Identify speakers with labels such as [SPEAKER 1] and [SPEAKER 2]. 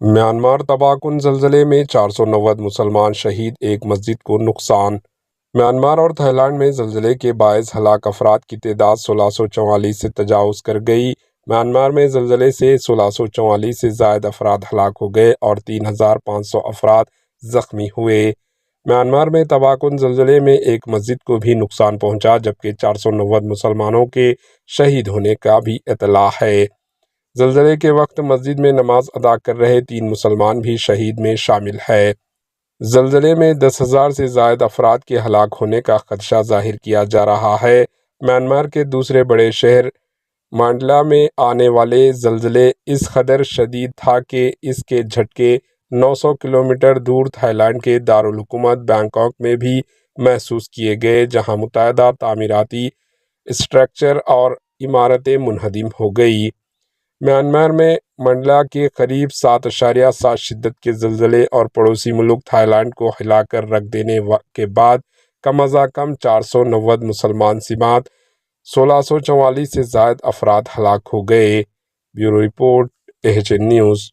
[SPEAKER 1] Myanmar तबाह कुन जल्जले में 490 मुसलमान शहीद, एक मस्जिद को नुकसान। म्यांमार और थाईलैंड में जल्जले के बायस हलाक अफराद की तादाद 1644 से तजावुज़ कर गई। म्यांमार में जल्जले से 1644 से ज़ायद अफराद हलाक हो गए और 3500 अफराद ज़ख्मी हुए। म्यांमार में तबाहकुन जल्जले में एक मस्जिद को भी नुकसान पहुंचा, जबकि 490 मुसलमानों के शहीद होने का भी इतला है। जल्जले के वक्त मस्जिद में नमाज अदा कर रहे 3 मुसलमान भी शहीद में शामिल है। जल्जले में 10,000 से ज़ायद अफराद के हलाक होने का खदशा जाहिर किया जा रहा है। म्यांमार के दूसरे बड़े शहर मांडला में आने वाले जल्जले इस कदर शदीद था कि इसके झटके 900 किलोमीटर दूर थाईलैंड के दारुल हुकूमत बैंकॉक में भी महसूस किए गए, जहां मुतअद्दिद तामीराती स्ट्रक्चर और इमारतें मुनहदिम हो गई। म्यांमार में मंडला के करीब 7.7 शिद्दत के जल्जले और पड़ोसी मुल्क थाईलैंड को हिलाकर रख देने के बाद कम अज़ कम 490 मुसलमान सिमात 1644 से ज़ायद अफराद हलाक हो गए। Bureau report, AHN news.